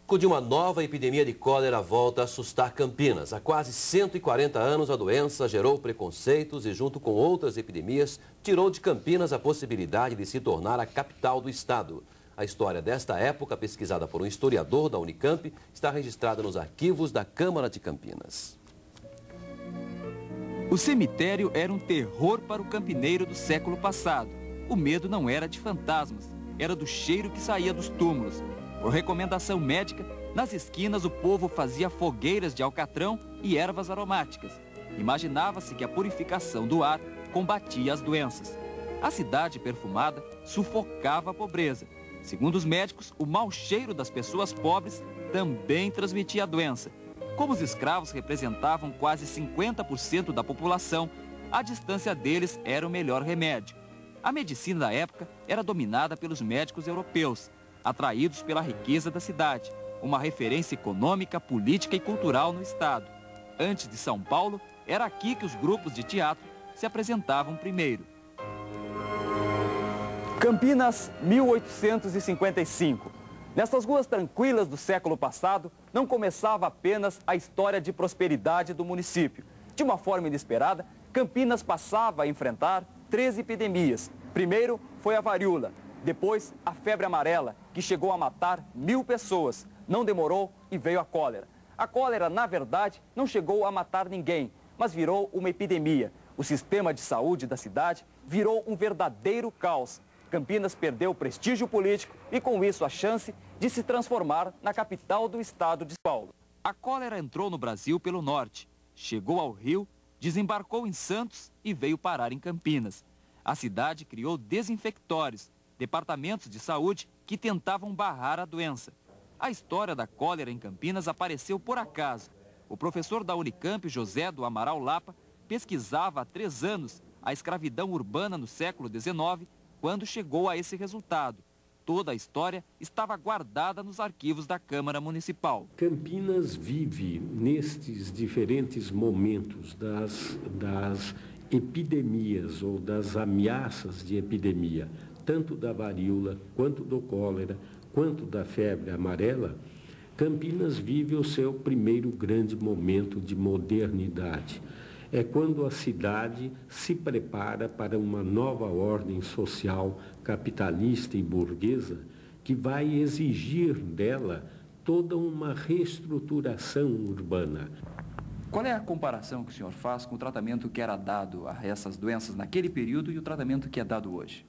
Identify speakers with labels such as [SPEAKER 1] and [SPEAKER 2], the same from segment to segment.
[SPEAKER 1] De uma nova epidemia de cólera volta a assustar Campinas. Há quase 140 anos, a doença gerou preconceitos e, junto com outras epidemias, tirou de Campinas a possibilidade de se tornar a capital do estado. A história desta época, pesquisada por um historiador da Unicamp, está registrada nos arquivos da Câmara de Campinas.
[SPEAKER 2] O cemitério era um terror para o campineiro do século passado. O medo não era de fantasmas, era do cheiro que saía dos túmulos. Por recomendação médica, nas esquinas o povo fazia fogueiras de alcatrão e ervas aromáticas. Imaginava-se que a purificação do ar combatia as doenças. A cidade perfumada sufocava a pobreza. Segundo os médicos, o mau cheiro das pessoas pobres também transmitia a doença. Como os escravos representavam quase 50% da população, a distância deles era o melhor remédio. A medicina da época era dominada pelos médicos europeus, atraídos pela riqueza da cidade, uma referência econômica, política e cultural no estado. Antes de São Paulo, era aqui que os grupos de teatro se apresentavam primeiro. Campinas, 1855. Nessas ruas tranquilas do século passado, não começava apenas a história de prosperidade do município. De uma forma inesperada, Campinas passava a enfrentar 3 epidemias. Primeiro foi a varíola, depois a febre amarela, que chegou a matar 1000 pessoas. Não demorou e veio a cólera. A cólera, na verdade, não chegou a matar ninguém, mas virou uma epidemia. O sistema de saúde da cidade virou um verdadeiro caos. Campinas perdeu o prestígio político e, com isso, a chance de se transformar na capital do estado de São Paulo. A cólera entrou no Brasil pelo norte, chegou ao Rio, desembarcou em Santos e veio parar em Campinas. A cidade criou desinfectórios, departamentos de saúde que tentavam barrar a doença. A história da cólera em Campinas apareceu por acaso. O professor da Unicamp, José do Amaral Lapa, pesquisava há 3 anos a escravidão urbana no século XIX, quando chegou a esse resultado. Toda a história estava guardada nos arquivos da Câmara Municipal.
[SPEAKER 3] Campinas vive nestes diferentes momentos das epidemias ou das ameaças de epidemia, tanto da varíola, quanto do cólera, quanto da febre amarela. Campinas vive o seu primeiro grande momento de modernidade. É quando a cidade se prepara para uma nova ordem social, capitalista e burguesa, que vai exigir dela toda uma reestruturação urbana.
[SPEAKER 2] Qual é a comparação que o senhor faz com o tratamento que era dado a essas doenças naquele período e o tratamento que é dado hoje?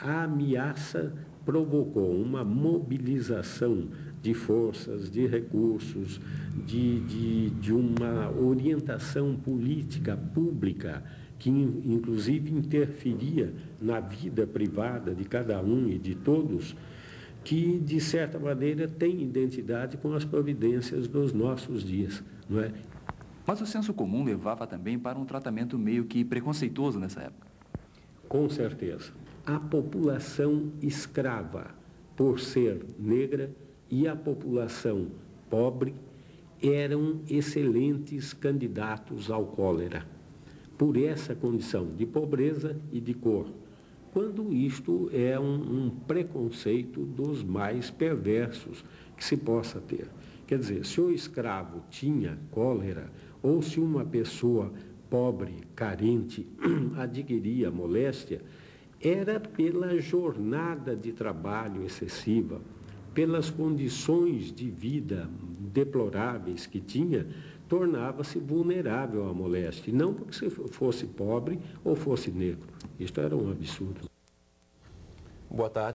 [SPEAKER 3] A ameaça provocou uma mobilização de forças, de recursos, de uma orientação política pública que, inclusive, interferia na vida privada de cada um e de todos, que, de certa maneira, tem identidade com as providências dos nossos dias, não é?
[SPEAKER 2] Mas o senso comum levava também para um tratamento meio que preconceituoso nessa época.
[SPEAKER 3] Com certeza. A população escrava, por ser negra, e a população pobre eram excelentes candidatos ao cólera, por essa condição de pobreza e de cor, quando isto é um preconceito dos mais perversos que se possa ter. Quer dizer, se o escravo tinha cólera, ou se uma pessoa pobre, carente, adquiria moléstia, era pela jornada de trabalho excessiva, pelas condições de vida deploráveis que tinha, tornava-se vulnerável à moléstia, não porque se fosse pobre ou fosse negro. Isto era um absurdo.
[SPEAKER 1] Boa tarde.